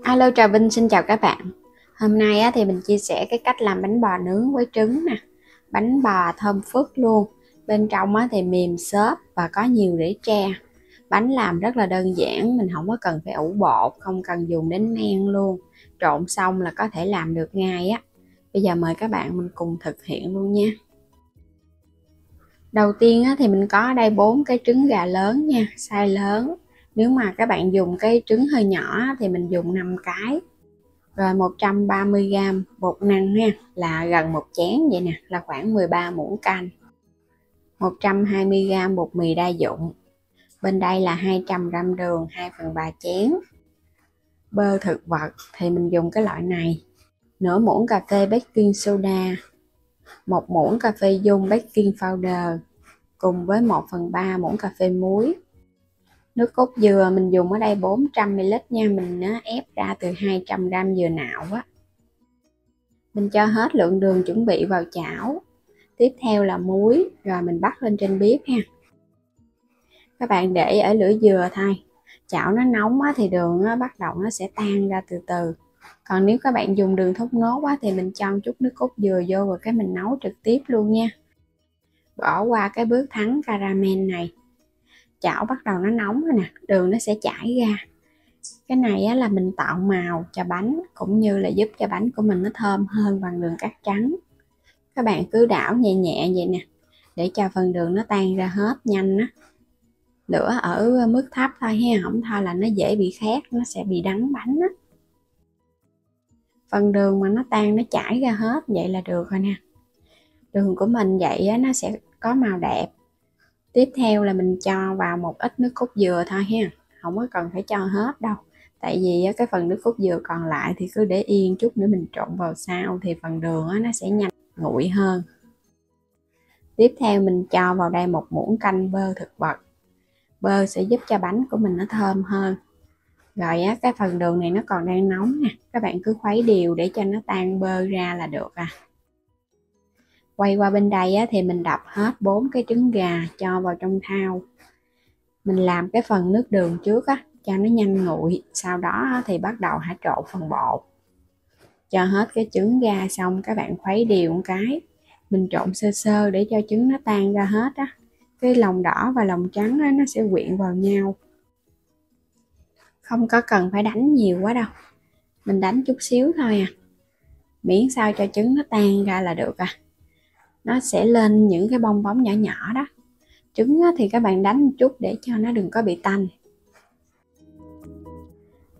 Alo, Trà Vinh xin chào các bạn. Hôm nay thì mình chia sẻ cái cách làm bánh bò nướng với trứng nè. Bánh bò thơm phức luôn. Bên trong thì mềm xốp và có nhiều rễ tre. Bánh làm rất là đơn giản, mình không có cần phải ủ bột, không cần dùng đến men luôn. Trộn xong là có thể làm được ngay á. Bây giờ mời các bạn mình cùng thực hiện luôn nha. Đầu tiên thì mình có ở đây 4 cái trứng gà lớn nha, size lớn. Nếu mà các bạn dùng cái trứng hơi nhỏ thì mình dùng 5 cái. Rồi 130g bột năng ha, là gần 1 chén vậy nè, là khoảng 13 muỗng canh. 120g bột mì đa dụng. Bên đây là 200g đường, 2/3 chén. Bơ thực vật thì mình dùng cái loại này. Nửa muỗng cà phê baking soda, 1 muỗng cà phê dung baking powder cùng với 1/3 muỗng cà phê muối. Nước cốt dừa mình dùng ở đây 400ml nha, mình ép ra từ 200g dừa nạo á. Mình cho hết lượng đường chuẩn bị vào chảo. Tiếp theo là muối, rồi mình bắt lên trên bếp ha. Các bạn để ở lửa vừa thôi. Chảo nó nóng thì đường bắt đầu nó sẽ tan ra từ từ. Còn nếu các bạn dùng đường thốt nốt thì mình cho một chút nước cốt dừa vô rồi cái mình nấu trực tiếp luôn nha. Bỏ qua cái bước thắng caramel này. Chảo bắt đầu nó nóng rồi nè, đường nó sẽ chảy ra. Cái này là mình tạo màu cho bánh, cũng như là giúp cho bánh của mình nó thơm hơn bằng đường cát trắng. Các bạn cứ đảo nhẹ nhẹ vậy nè, để cho phần đường nó tan ra hết nhanh á. Lửa ở mức thấp thôi ha, không thôi là nó dễ bị khét, nó sẽ bị đắng bánh á. Phần đường mà nó tan, nó chảy ra hết vậy là được rồi nè. Đường của mình vậy nó sẽ có màu đẹp. Tiếp theo là mình cho vào một ít nước cốt dừa thôi ha, không có cần phải cho hết đâu. Tại vì cái phần nước cốt dừa còn lại thì cứ để yên chút nữa mình trộn vào sau thì phần đường nó sẽ nhanh nguội hơn. Tiếp theo mình cho vào đây 1 muỗng canh bơ thực vật. Bơ sẽ giúp cho bánh của mình nó thơm hơn. Rồi cái phần đường này nó còn đang nóng nè, các bạn cứ khuấy đều để cho nó tan bơ ra là được à. Quay qua bên đây thì mình đập hết 4 cái trứng gà cho vào trong thau. Mình làm cái phần nước đường trước cho nó nhanh nguội, sau đó thì bắt đầu hãy trộn phần bột. Cho hết cái trứng gà xong các bạn khuấy đều một cái. Mình trộn sơ sơ để cho trứng nó tan ra hết á. Cái lòng đỏ và lòng trắng nó sẽ quyện vào nhau. Không có cần phải đánh nhiều quá đâu. Mình đánh chút xíu thôi à. Miễn sao cho trứng nó tan ra là được à. Nó sẽ lên những cái bong bóng nhỏ nhỏ đó. Trứng thì các bạn đánh một chút để cho nó đừng có bị tanh.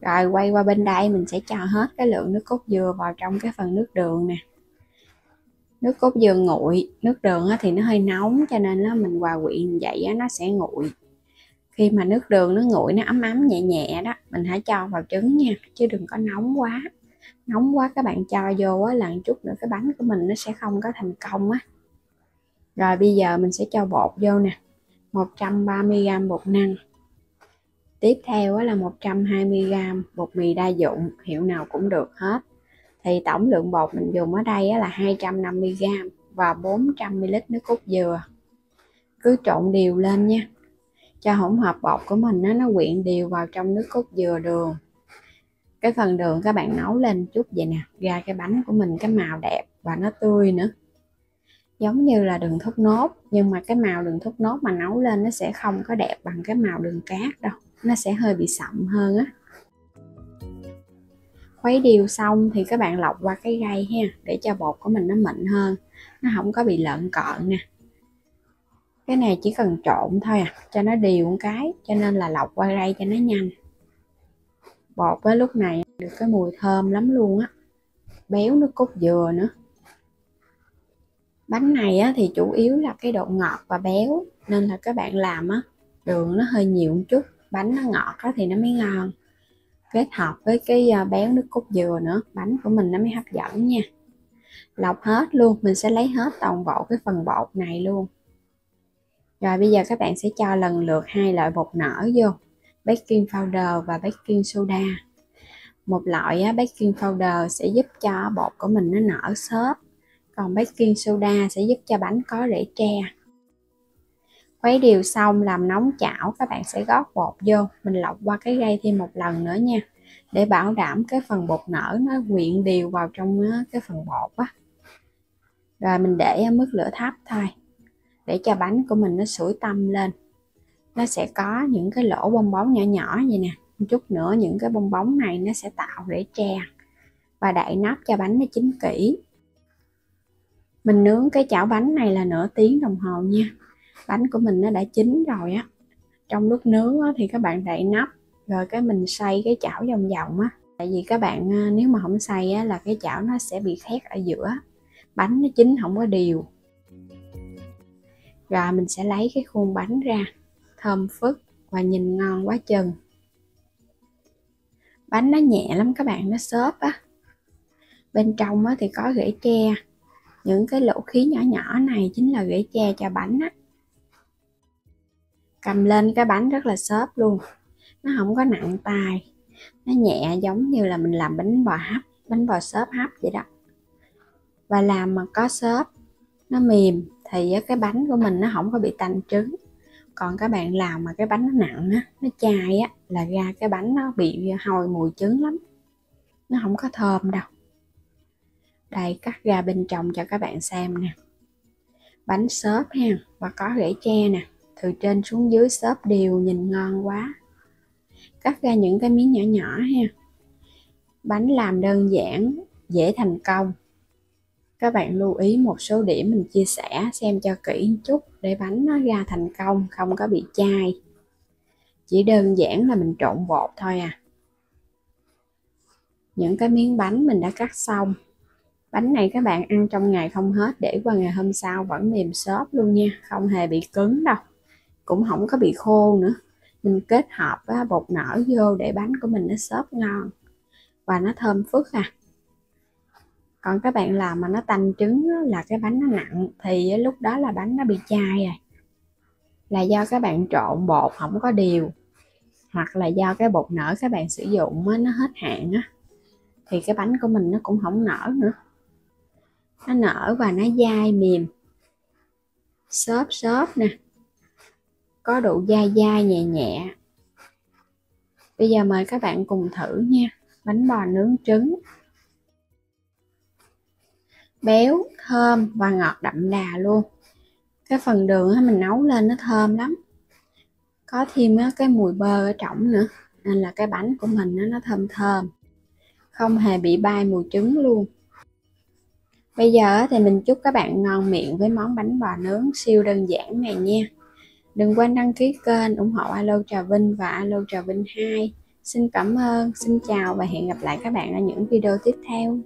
Rồi quay qua bên đây mình sẽ cho hết cái lượng nước cốt dừa vào trong cái phần nước đường nè. Nước cốt dừa nguội, nước đường thì nó hơi nóng cho nên mình hòa quyện vậy nó sẽ nguội. Khi mà nước đường nó nguội, nó ấm ấm nhẹ nhẹ đó, mình hãy cho vào trứng nha, chứ đừng có nóng quá. Nóng quá các bạn cho vô là một chút nữa cái bánh của mình nó sẽ không có thành công á. Rồi bây giờ mình sẽ cho bột vô nè, 130g bột năng. Tiếp theo là 120g bột mì đa dụng, hiệu nào cũng được hết. Thì tổng lượng bột mình dùng ở đây là 250g và 400ml nước cốt dừa. Cứ trộn đều lên nha, cho hỗn hợp bột của mình nó quyện đều vào trong nước cốt dừa đường. Cái phần đường các bạn nấu lên chút vậy nè, ra cái bánh của mình cái màu đẹp và nó tươi nữa. Giống như là đường thốt nốt, nhưng mà cái màu đường thốt nốt mà nấu lên nó sẽ không có đẹp bằng cái màu đường cát đâu, nó sẽ hơi bị sậm hơn á. Khuấy đều xong thì các bạn lọc qua cái gây ha, để cho bột của mình nó mịn hơn, nó không có bị lợn cợn nè. Cái này chỉ cần trộn thôi à, cho nó đều một cái, cho nên là lọc qua đây cho nó nhanh. Bột với lúc này được cái mùi thơm lắm luôn á, béo nước cốt dừa nữa. Bánh này thì chủ yếu là cái độ ngọt và béo, nên là các bạn làm đường nó hơi nhiều một chút, bánh nó ngọt thì nó mới ngon. Kết hợp với cái béo nước cốt dừa nữa, bánh của mình nó mới hấp dẫn nha. Lọc hết luôn, mình sẽ lấy hết toàn bộ cái phần bột này luôn. Rồi bây giờ các bạn sẽ cho lần lượt 2 loại bột nở vô, baking powder và baking soda. Một loại baking powder sẽ giúp cho bột của mình nó nở xốp, còn baking soda sẽ giúp cho bánh có rễ tre. Khuấy đều xong làm nóng chảo, các bạn sẽ gót bột vô, mình lọc qua cái gây thêm một lần nữa nha, để bảo đảm cái phần bột nở nó quyện đều vào trong cái phần bột á. Rồi mình để ở mức lửa thấp thôi để cho bánh của mình nó sủi tăm lên. Nó sẽ có những cái lỗ bong bóng nhỏ nhỏ vậy nè, một chút nữa những cái bong bóng này nó sẽ tạo rễ tre. Và đậy nắp cho bánh nó chín kỹ. Mình nướng cái chảo bánh này là nửa tiếng đồng hồ nha. Bánh của mình nó đã chín rồi á. Trong lúc nướng á, thì các bạn đậy nắp rồi cái mình xoay cái chảo vòng vòng á. Tại vì các bạn nếu mà không xoay á, là cái chảo nó sẽ bị khét ở giữa, bánh nó chín không có đều. Rồi mình sẽ lấy cái khuôn bánh ra, thơm phức và nhìn ngon quá chừng. Bánh nó nhẹ lắm các bạn, nó xốp á. Bên trong á, thì có rễ tre. Những cái lỗ khí nhỏ nhỏ này chính là rễ tre cho bánh á. Cầm lên cái bánh rất là xốp luôn. Nó không có nặng tay. Nó nhẹ giống như là mình làm bánh bò hấp, bánh bò xốp hấp vậy đó. Và làm mà có xốp, nó mềm thì cái bánh của mình nó không có bị tanh trứng. Còn các bạn làm mà cái bánh nó nặng á, nó chai á, là ra cái bánh nó bị hôi mùi trứng lắm. Nó không có thơm đâu. Đây, cắt ra bên trong cho các bạn xem nè. Bánh xốp ha, và có rễ tre nè. Từ trên xuống dưới xốp đều, nhìn ngon quá. Cắt ra những cái miếng nhỏ nhỏ ha. Bánh làm đơn giản, dễ thành công. Các bạn lưu ý một số điểm mình chia sẻ xem cho kỹ một chút để bánh nó ra thành công, không có bị chai. Chỉ đơn giản là mình trộn bột thôi à. Những cái miếng bánh mình đã cắt xong. Bánh này các bạn ăn trong ngày không hết, để qua ngày hôm sau vẫn mềm xốp luôn nha, không hề bị cứng đâu. Cũng không có bị khô nữa. Mình kết hợp bột nở vô để bánh của mình nó xốp ngon và nó thơm phức à. Còn các bạn làm mà nó tanh trứng là cái bánh nó nặng thì lúc đó là bánh nó bị chai rồi. Là do các bạn trộn bột không có đều, hoặc là do cái bột nở các bạn sử dụng nó hết hạn á, thì cái bánh của mình nó cũng không nở nữa. Nó nở và nó dai mềm, xốp xốp nè, có độ dai dai nhẹ nhẹ. Bây giờ mời các bạn cùng thử nha. Bánh bò nướng trứng, béo, thơm và ngọt đậm đà luôn. Cái phần đường mình nấu lên nó thơm lắm, có thêm cái mùi bơ ở trong nữa, nên là cái bánh của mình nó thơm thơm, không hề bị bay mùi trứng luôn. Bây giờ thì mình chúc các bạn ngon miệng với món bánh bò nướng siêu đơn giản này nha. Đừng quên đăng ký kênh ủng hộ Alo Trà Vinh và Alo Trà Vinh 2. Xin cảm ơn, xin chào và hẹn gặp lại các bạn ở những video tiếp theo.